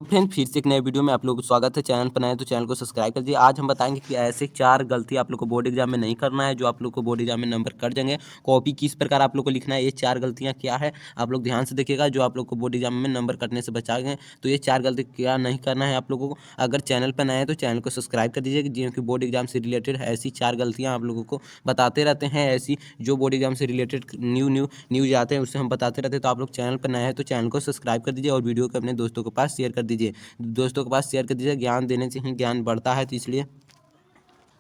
Friend फिर से एक नए वीडियो में आप लोगों को स्वागत है। चैनल पर नए हैं तो चैनल को सब्सक्राइब कर दीजिए। आज हम बताएंगे कि ऐसे 4 गलती आप लोग को बोर्ड एग्जाम में नहीं करना है जो आप लोग को बोर्ड एग्जाम में नंबर कट जाएंगे। कॉपी किस प्रकार आप लोग को लिखना है, ये 4 गलतियां क्या है आप लोग ध्यान से देखिएगा जो आप लोग को बोर्ड एग्जाम में नंबर कटने से बचाएंगे। तो ये 4 गलती क्या नहीं करना है आप लोगों को। अगर चैनल पर नए हैं तो चैनल को सब्सक्राइब कर दीजिए जिनकी बोर्ड एग्जाम से रिलेटेड ऐसी 4 गलतियाँ आप लोगों को बताते रहते हैं। ऐसी जो बोर्ड एग्जाम से रिलेटेड न्यूज़ आते हैं उससे हम बताते रहते हैं। तो आप लोग चैनल पर नए हैं तो चैनल को सब्सक्राइब कर दीजिए और वीडियो को अपने दोस्तों के पास शेयर कर दीजिए। दोस्तों के पास शेयर कर दीजिए, ज्ञान देने से ही ज्ञान बढ़ता है। तो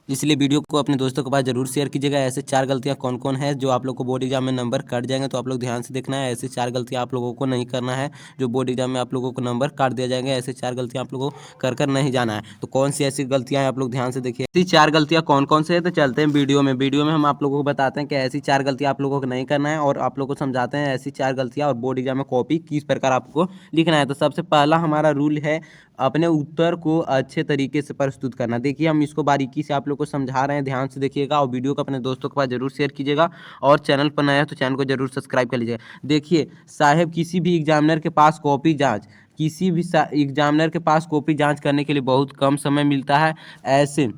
इसलिए वीडियो को अपने दोस्तों के पास जरूर शेयर कीजिएगा। ऐसे 4 गलतियां कौन कौन है जो आप लोग को बोर्ड एग्जाम में नंबर कट जाएंगे, तो आप लोग ध्यान से देखना है। ऐसे 4 गलतियां आप लोगों को नहीं करना है जो बोर्ड एग्जाम में आप लोगों को नंबर काट दिया जाएंगे। ऐसे 4 गलतियां आप लोगों को कर नहीं जाना है। तो कौन सी ऐसी गलतियां हैं आप लोग ध्यान से देखिए। ऐसी 4 गलतियां कौन कौन से है, तो चलते हैं वीडियो में हम आप लोगों को बताते हैं कि ऐसी 4 गलतियां आप लोगों को नहीं करना है और आप लोग को समझाते हैं ऐसी 4 गलतियां और बोर्ड एग्जाम में कॉपी किस प्रकार आपको लिखना है। तो सबसे पहला हमारा रूल है अपने उत्तर को अच्छे तरीके से प्रस्तुत करना। देखिए हम इसको बारीकी से आप लोग को समझा रहे हैं, ध्यान से देखिएगा और वीडियो को अपने दोस्तों के पास जरूर शेयर कीजिएगा और चैनल पर नया है तो चैनल को जरूर सब्सक्राइब कर लीजिएगा। देखिए साहब, किसी भी एग्जामिनर के पास कॉपी जांच किसी भी एग्जामिनर के पास कॉपी जांच करने के लिए बहुत कम समय मिलता है। ऐसे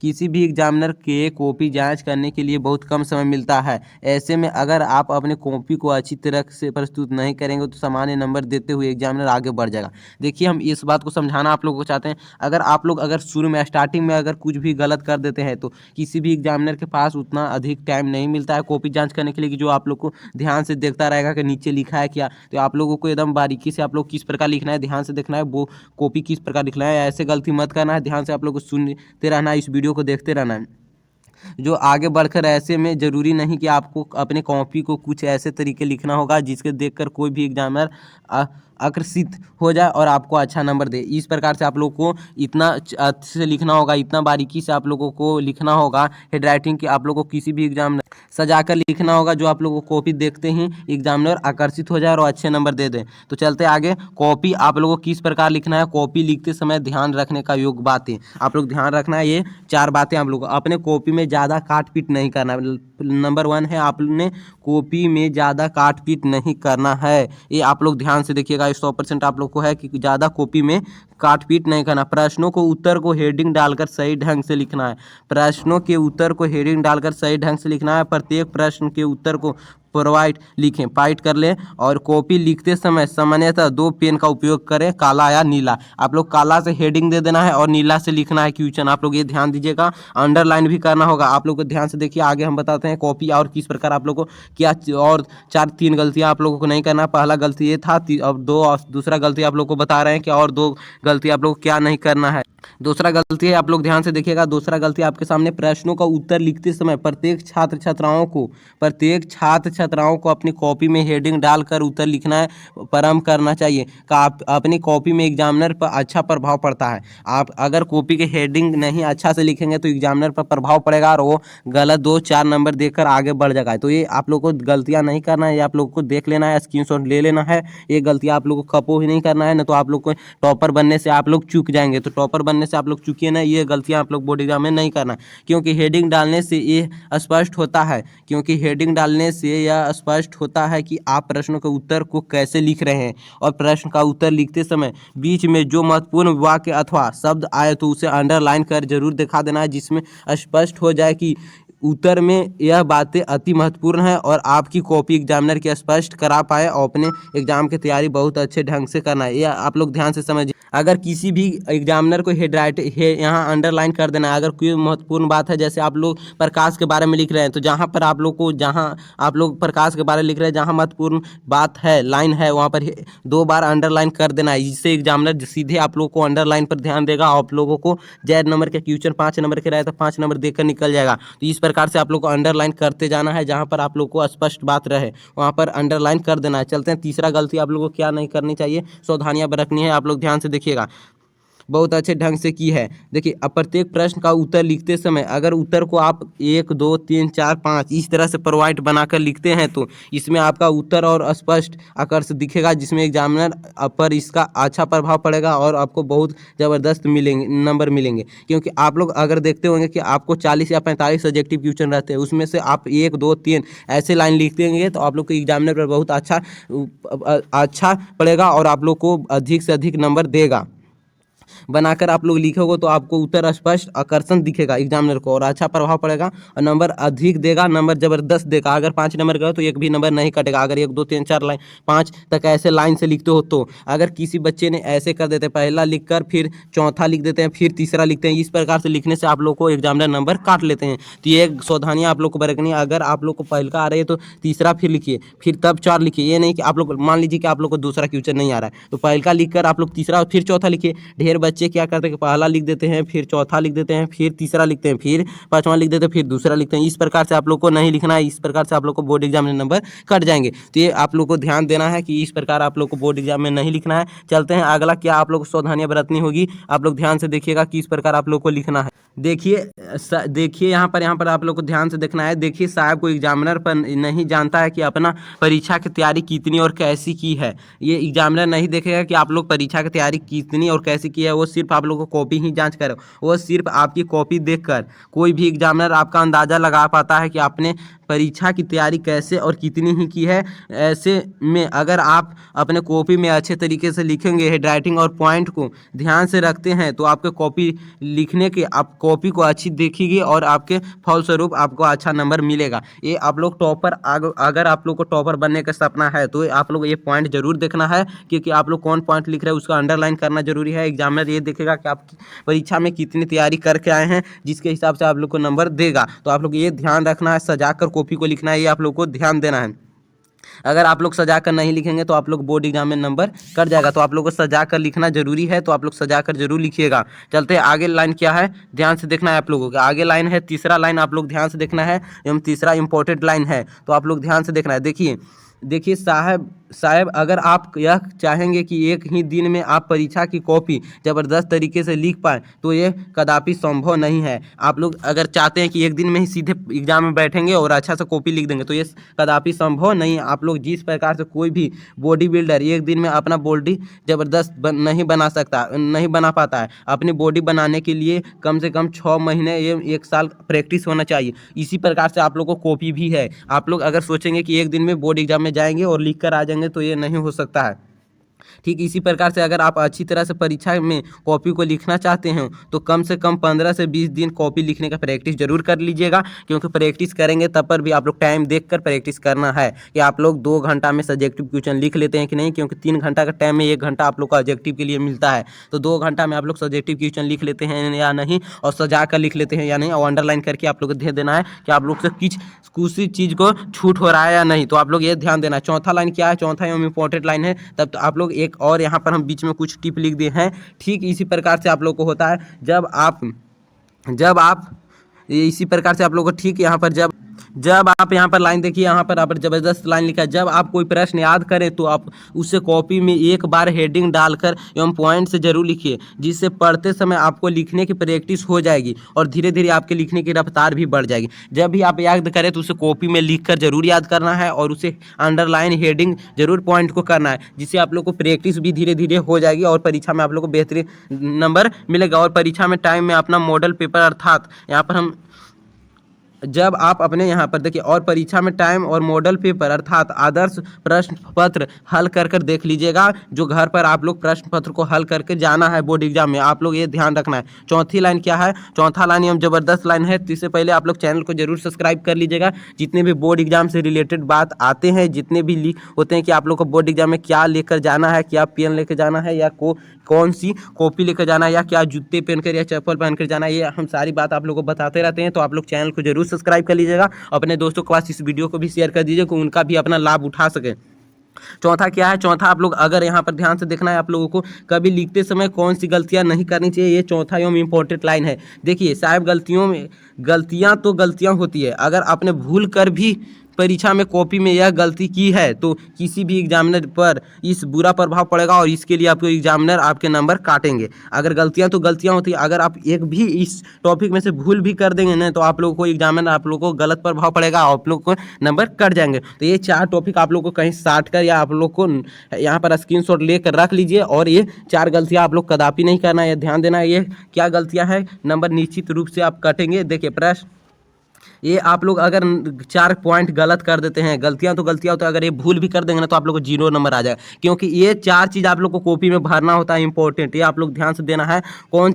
किसी भी एग्जामिनर के कॉपी जांच करने के लिए बहुत कम समय मिलता है। ऐसे में अगर आप अपने कॉपी को अच्छी तरह से प्रस्तुत नहीं करेंगे तो सामान्य नंबर देते हुए एग्जामिनर आगे बढ़ जाएगा। देखिए हम इस बात को समझाना आप लोगों को चाहते हैं। अगर शुरू में स्टार्टिंग में अगर कुछ भी गलत कर देते हैं तो किसी भी एग्जामिनर के पास उतना अधिक टाइम नहीं मिलता है कॉपी जाँच करने के लिए कि जो आप लोग को ध्यान से देखता रहेगा कि नीचे लिखा है क्या। तो आप लोगों को एकदम बारीकी से आप लोग किस प्रकार लिखना है ध्यान से देखना है, वो कॉपी किस प्रकार लिखना है। ऐसे गलती मत करना है, ध्यान से आप लोग को सुनते रहना है, इस वीडियो को देखते रहना है। जो आगे बढ़कर ऐसे में ज़रूरी नहीं कि आपको अपने कॉपी को कुछ ऐसे तरीके लिखना होगा जिसके देखकर कोई भी एग्जामिनर आकर्षित हो जाए और आपको अच्छा नंबर दे। इस प्रकार से आप लोग को इतना अच्छे से लिखना होगा, इतना बारीकी से आप लोगों को लिखना होगा हेड राइटिंग कि आप लोगों को किसी भी एग्जाम सजाकर लिखना होगा जो आप लोगों को कॉपी देखते ही एग्जामिनर आकर्षित हो जाए और अच्छे नंबर दे दें। तो चलते आगे, कॉपी आप लोगों को किस प्रकार लिखना है। कॉपी लिखते समय ध्यान रखने का योग्य बातें आप लोग ध्यान रखना है। ये 4 बातें आप लोग अपने कॉपी में ज़्यादा काट पीट नहीं करना। नंबर 1 है आपने कॉपी में ज़्यादा काट पीट नहीं करना है। ये आप लोग ध्यान से देखिएगा, 100% आप लोग को है कि ज़्यादा कॉपी में काट पीट नहीं करना। प्रश्नों को उत्तर को हेडिंग डालकर सही ढंग से लिखना है। प्रश्नों के उत्तर को हेडिंग डालकर सही ढंग से लिखना है। प्रत्येक प्रश्न के उत्तर को प्रोवाइड लिखें, पाइट कर लें। और कॉपी लिखते समय सामान्यतः 2 पेन का उपयोग करें, काला या नीला। आप लोग काला से हेडिंग दे देना है और नीला से लिखना है क्वेश्चन। आप लोग ये ध्यान दीजिएगा। अंडरलाइन भी करना होगा। आप लोग को ध्यान से देखिए, आगे हम बताते हैं कॉपी और किस प्रकार आप लोग को क्या और 3 गलतियां आप लोगों को नहीं करना। पहला गलती ये था, अब दूसरा गलती आप लोग को बता रहे हैं कि और 2 गलती आप लोग को क्या नहीं करना है। दूसरा गलती है, आप लोग ध्यान से देखिएगा। दूसरा गलती आपके सामने, प्रश्नों का उत्तर लिखते समय प्रत्येक छात्र छात्राओं को अपनी कॉपी में हेडिंग डालकर उत्तर लिखना है, प्रारंभ करना चाहिए। अपनी कॉपी में एग्जामिनर पर अच्छा प्रभाव पड़ता है। आप अगर कॉपी के हेडिंग नहीं अच्छा से लिखेंगे तो एग्जामिनर पर प्रभाव पड़ेगा और वो गलत 2-4 नंबर देकर आगे बढ़ जाएगा। तो ये आप लोग को गलतियाँ नहीं करना है, ये आप लोग को देख लेना है, स्क्रीनशॉट ले लेना है। ये गलतियाँ आप लोग को कपो ही नहीं करना है, ना तो आप लोग को टॉपर बनने से आप लोग चूक जाएंगे। तो टॉपर बनने से आप लोग चूकिए ना, ये गलतियां आप लोग बोर्ड एग्जाम में नहीं करना। क्योंकि हेडिंग डालने से ये स्पष्ट होता है कि आप प्रश्नों के उत्तर को कैसे लिख रहे हैं। और प्रश्न का उत्तर लिखते समय बीच में जो महत्वपूर्ण वाक्य अथवा शब्द आए तो उसे अंडरलाइन कर जरूर दिखा देना है, जिसमें स्पष्ट हो जाए कि उत्तर में यह बातें अति महत्वपूर्ण है और आपकी कॉपी एग्जामिनर की स्पष्ट करा पाए और अपने एग्जाम की तैयारी बहुत अच्छे ढंग से करना है। यह आप लोग ध्यान से समझिए। अगर किसी भी एग्जामिनर को यहाँ अंडरलाइन कर देना है। अगर कोई महत्वपूर्ण बात है, जैसे आप लोग प्रकाश के बारे में लिख रहे हैं तो जहाँ आप लोग प्रकाश के बारे में लिख रहे हैं, जहाँ महत्वपूर्ण बात है लाइन है वहाँ पर 2 बार अंडरलाइन कर देना है। जिससे एग्जामिनर सीधे आप लोग को अंडरलाइन पर ध्यान देगा। आप लोगों को जेड नंबर के क्वेश्चन 5 नंबर के रहे तो 5 नंबर देकर निकल जाएगा। तो इस प्रकार से आप लोग को अंडरलाइन करते जाना है, जहाँ पर आप लोग को स्पष्ट बात रहे वहाँ पर अंडरलाइन कर देना है। चलते हैं तीसरा गलती आप लोगों को क्या नहीं करनी चाहिए, सावधानियां बरतनी है। आप लोग ध्यान से देखिएगा। बहुत अच्छे ढंग से की है। देखिए, अब प्रत्येक प्रश्न का उत्तर लिखते समय अगर उत्तर को आप 1 2 3 4 5 इस तरह से पॉइंट बनाकर लिखते हैं तो इसमें आपका उत्तर और स्पष्ट आकर्षक दिखेगा, जिसमें एग्जामिनर पर इसका अच्छा प्रभाव पड़ेगा और आपको बहुत ज़बरदस्त मिलेंगे नंबर मिलेंगे। क्योंकि आप लोग अगर देखते होंगे कि आपको 40 या 45 सब्जेक्टिव क्वेश्चन रहते हैं, उसमें से आप 1 2 3 ऐसे लाइन लिखते होंगे तो आप लोग को एग्जामिनर पर बहुत अच्छा पड़ेगा और आप लोग को अधिक से अधिक नंबर देगा। बनाकर आप लोग लिखोगे तो आपको उत्तर स्पष्ट आकर्षण दिखेगा एग्जामिनर को और अच्छा प्रभाव पड़ेगा और नंबर अधिक देगा, नंबर जबरदस्त देगा। अगर 5 नंबर गए तो एक भी नंबर नहीं कटेगा। अगर 1 2 3 4 लाइन 5 तक ऐसे लाइन से लिखते हो तो अगर किसी बच्चे ने ऐसे कर देते, पहला लिख कर फिर चौथा लिख देते हैं फिर तीसरा लिखते हैं, इस प्रकार से लिखने से आप लोग को एग्जामिनर नंबर काट लेते हैं। तो ये सावधानियाँ आप लोग को बरतनी है। अगर आप लोग को पहला आ रही है तो तीसरा फिर लिखिए, फिर तब 4 लिखिए। ये नहीं कि आप लोग मान लीजिए कि आप लोग को दूसरा क्वेश्चन नहीं आ रहा है तो पहला लिख कर आप लोग तीसरा फिर चौथा लिखिए। ढेर बच्चे क्या करते हैं कि पहला लिख देते हैं फिर चौथा लिख देते हैं फिर तीसरा लिखते हैं फिर पांचवा लिख देते हैं फिर दूसरा लिखते हैं। इस प्रकार से आप लोग को नहीं लिखना है, इस प्रकार से आप लोग को बोर्ड एग्जाम में नंबर कट जाएंगे। तो ये आप लोग को ध्यान देना है कि इस प्रकार आप लोग को बोर्ड एग्जाम में नहीं लिखना है। चलते हैं अगला, क्या आप लोग को सावधानियां बरतनी होगी। आप लोग ध्यान से देखिएगा कि इस प्रकार आप लोग को लिखना है। देखिए यहाँ पर आप लोग को ध्यान से देखना है। देखिए, साहब को एग्जामिनर पर नहीं जानता है कि अपना परीक्षा की तैयारी कितनी और कैसी की है। ये एग्जामिनर नहीं देखेगा कि आप लोग परीक्षा की तैयारी कितनी और कैसी की है, वो सिर्फ आप लोग को कॉपी ही जांच करे। वो सिर्फ आपकी कॉपी देखकर कोई भी एग्जामिनर आपका अंदाज़ा लगा पाता है कि आपने परीक्षा की तैयारी कैसे और कितनी ही की है। ऐसे में अगर आप अपने कॉपी में अच्छे तरीके से लिखेंगे, हैंडराइटिंग और पॉइंट को ध्यान से रखते हैं तो आपके कॉपी लिखने के आप कॉपी को अच्छी देखेगी और आपके फलस्वरूप आपको अच्छा नंबर मिलेगा। ये आप लोग टॉपर, अगर आप लोग को टॉपर बनने का सपना है तो आप लोग ये पॉइंट जरूर देखना है, क्योंकि आप लोग कौन पॉइंट लिख रहे हैं उसका अंडरलाइन करना जरूरी है। एग्जामिनर ये देखेगा कि आप परीक्षा में कितनी तैयारी करके आए हैं, जिसके हिसाब से आप लोग को नंबर देगा। तो आप लोग ये ध्यान रखना है, सजाकर कॉपी को लिखना है, ये आप लोग को ध्यान देना है। अगर आप लोग सजा कर नहीं लिखेंगे तो आप लोग बोर्ड एग्जाम में नंबर कट जाएगा। तो आप लोग को सजा कर लिखना जरूरी है, तो आप लोग सजा कर जरूर लिखिएगा। चलते हैं आगे, लाइन क्या है ध्यान से देखना है आप लोगों को। आगे लाइन है तीसरा लाइन, आप लोग ध्यान से देखना है, एवं तीसरा इंपॉर्टेंट लाइन है तो आप लोग ध्यान से देखना है। देखिए साहब अगर आप यह चाहेंगे कि एक ही दिन में आप परीक्षा की कॉपी ज़बरदस्त तरीके से लिख पाएँ तो ये कदापि संभव नहीं है। आप लोग अगर चाहते हैं कि एक दिन में ही सीधे एग्जाम में बैठेंगे और अच्छा सा कॉपी लिख देंगे तो ये कदापि संभव नहीं है। आप लोग जिस प्रकार से कोई भी बॉडी बिल्डर एक दिन में अपना बॉडी ज़बरदस्त नहीं बना पाता है। अपनी बॉडी बनाने के लिए कम से कम 6 महीने या 1 साल प्रैक्टिस होना चाहिए। इसी प्रकार से आप लोग को कॉपी भी है। आप लोग अगर सोचेंगे कि एक दिन में बोर्ड एग्जाम में जाएंगे और लिख कर आ जाएंगे तो ये नहीं हो सकता है। ठीक इसी प्रकार से अगर आप अच्छी तरह से परीक्षा में कॉपी को लिखना चाहते हैं तो कम से कम 15 से 20 दिन कॉपी लिखने का प्रैक्टिस जरूर कर लीजिएगा, क्योंकि प्रैक्टिस करेंगे तब पर भी आप लोग टाइम देखकर प्रैक्टिस करना है कि आप लोग 2 घंटा में सब्जेक्टिव क्वेश्चन लिख लेते हैं कि नहीं, क्योंकि 3 घंटा का टाइम में 1 घंटा आप लोग को ऑब्जेक्टिव के लिए मिलता है। तो 2 घंटा में आप लोग सब्जेक्टिव क्वेश्चन लिख लेते हैं या नहीं और सजा कर लिख लेते हैं या नहीं, और अंडरलाइन करके आप लोग को ध्यान देना है कि आप लोग से किसी चीज़ को छूट हो रहा है या नहीं। तो आप लोग ये ध्यान देना। चौथा लाइन क्या है, चौथा एवं इंपॉर्टेंट लाइन है। तब तो आप लोग एक और यहाँ पर हम बीच में कुछ टिप लिख दिए हैं। ठीक इसी प्रकार से आप लोग को होता है जब आप इसी प्रकार से आप लोग को ठीक यहाँ पर जब आप यहाँ पर लाइन देखिए, यहाँ पर आप जबरदस्त लाइन लिखा है। जब आप कोई प्रश्न याद करें तो आप उसे कॉपी में एक बार हेडिंग डालकर एवं पॉइंट से जरूर लिखिए, जिससे पढ़ते समय आपको लिखने की प्रैक्टिस हो जाएगी और धीरे धीरे आपके लिखने की रफ्तार भी बढ़ जाएगी। जब भी आप याद करें तो उसे कॉपी में लिखकर जरूर याद करना है और उसे अंडरलाइन हेडिंग जरूर पॉइंट को करना है, जिससे आप लोग को प्रैक्टिस भी धीरे धीरे हो जाएगी और परीक्षा में आप लोग को बेहतरीन नंबर मिलेगा। और परीक्षा में टाइम में अपना मॉडल पेपर अर्थात यहाँ पर हम जब आप अपने यहाँ पर देखिए, और परीक्षा में टाइम और मॉडल पेपर अर्थात आदर्श प्रश्न पत्र हल कर देख लीजिएगा। जो घर पर आप लोग प्रश्न पत्र को हल करके जाना है बोर्ड एग्जाम में, आप लोग ये ध्यान रखना है। चौथी लाइन क्या है, चौथा लाइन एवं जबरदस्त लाइन है। इससे पहले आप लोग चैनल को जरूर सब्सक्राइब कर लीजिएगा। जितने भी बोर्ड एग्जाम से रिलेटेड बात आते हैं, जितने भी लीक होते हैं कि आप लोग को बोर्ड एग्जाम में क्या लेकर जाना है, क्या पेन लेकर जाना है या कौन सी कॉपी लेकर जाना है या क्या जूते पहनकर या चप्पल पहनकर जाना है, ये हम सारी बात आप लोग को बताते रहते हैं। तो आप लोग चैनल को जरूर सब्सक्राइब कर लीजिएगा। अपने दोस्तों के पास इस वीडियो को भी शेयर कर दीजिए कि उनका भी अपना लाभ उठा सके। चौथा क्या है, चौथा आप लोग अगर यहाँ पर ध्यान से देखना है, आप लोगों को कभी लिखते समय कौन सी गलतियाँ नहीं करनी चाहिए। ये चौथा एवं इम्पोर्टेंट लाइन है। देखिए साहब, गलतियाँ तो गलतियाँ होती है। अगर आपने भूल कर भी परीक्षा में कॉपी में यह गलती की है तो किसी भी एग्जामिनर पर इस बुरा प्रभाव पड़ेगा और इसके लिए आपको एग्जामिनर आपके नंबर काटेंगे। अगर गलतियां तो गलतियां होती है, अगर आप एक भी इस टॉपिक में से भूल भी कर देंगे ना तो आप लोगों को एग्जामिनर आप लोगों को गलत प्रभाव पड़ेगा और आप लोग को नंबर कट जाएंगे। तो ये 4 टॉपिक आप लोग को कहीं साट कर या आप लोग को यहाँ पर स्क्रीनशॉट लेकर रख लीजिए और ये 4 गलतियाँ आप लोग कदापि नहीं करना है, ध्यान देना। ये क्या गलतियाँ हैं, नंबर निश्चित रूप से आप कटेंगे। देखिए प्रश्न, ये आप लोग अगर 4 पॉइंट गलत कर देते हैं, गलतियां तो गलतियां होती है, अगर ये भूल भी कर देंगे ना तो आप लोग को 0 नंबर आ जाएगा, क्योंकि ये 4 चीज़ आप लोग को कॉपी में भरना होता है इंपॉर्टेंट। ये आप लोग ध्यान से देना है कौन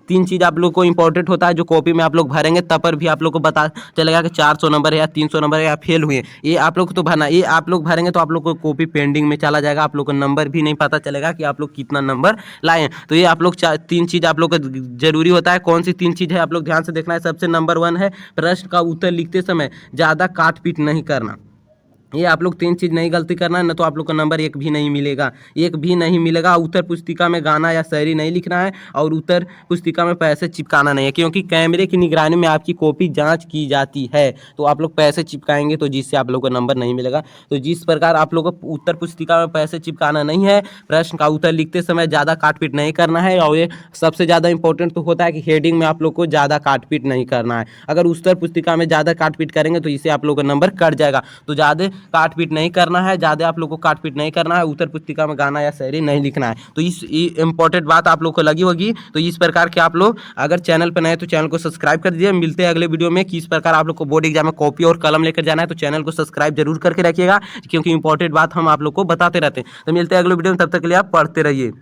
3 चीज़ आप लोग को इंपॉर्टेंट होता है जो कॉपी में आप लोग भरेंगे, तब पर भी आप लोग को पता चलेगा कि 400 नंबर है या 300 नंबर है या फेल हुए। ये आप लोग को तो भरना, ये आप लोग भरेंगे तो आप लोग को कॉपी पेंडिंग में चला जाएगा, आप लोग को नंबर भी नहीं पता चलेगा कि आप लोग कितना नंबर लाए। तो ये आप लोग 3 चीज़ आप लोग को जरूरी होता है। कौन सी 3 चीज़ है आप लोग ध्यान से देखना है। सबसे नंबर 1 है प्रश्न का उत्तर लिखते समय ज़्यादा काट पीट नहीं करना। ये आप लोग 3 चीज़ नहीं गलती करना है ना तो आप लोग को नंबर 1 भी नहीं मिलेगा, 1 भी नहीं मिलेगा। उत्तर पुस्तिका में गाना या शायरी नहीं लिखना है और उत्तर पुस्तिका में पैसे चिपकाना नहीं है, क्योंकि कैमरे की निगरानी में आपकी कॉपी जांच की जाती है। तो आप लोग पैसे चिपकाएंगे तो जिससे आप लोग को नंबर नहीं मिलेगा। तो जिस प्रकार आप लोग को उत्तर पुस्तिका में पैसे चिपकाना नहीं है, प्रश्न का उत्तर लिखते समय ज़्यादा काटपीट नहीं करना है, और ये सबसे ज़्यादा इंपॉर्टेंट तो होता है कि हेडिंग में आप लोग को ज़्यादा काटपीट नहीं करना है। अगर उत्तर पुस्तिका में ज़्यादा काटपीट करेंगे तो इससे आप लोग का नंबर कट जाएगा। तो ज़्यादा काटपीट नहीं करना है, ज़्यादा आप लोग को काटपीट नहीं करना है, उत्तर पुस्तिका में गाना या शायरी नहीं लिखना है। तो इस इंपॉर्टेंट बात आप लोग को लगी होगी। तो इस प्रकार के आप लोग अगर चैनल पर नए तो चैनल को सब्सक्राइब कर दीजिए। मिलते हैं अगले वीडियो में किस प्रकार आप लोग को बोर्ड एग्जाम में कॉपी और कलम लेकर जाना है। तो चैनल को सब्सक्राइब जरूर करके रखिएगा, क्योंकि इंपॉर्टेंट बात हम आप लोग को बताते रहते हैं। तो मिलते हैं अगले वीडियो में, तब तक के लिए आप पढ़ते रहिए।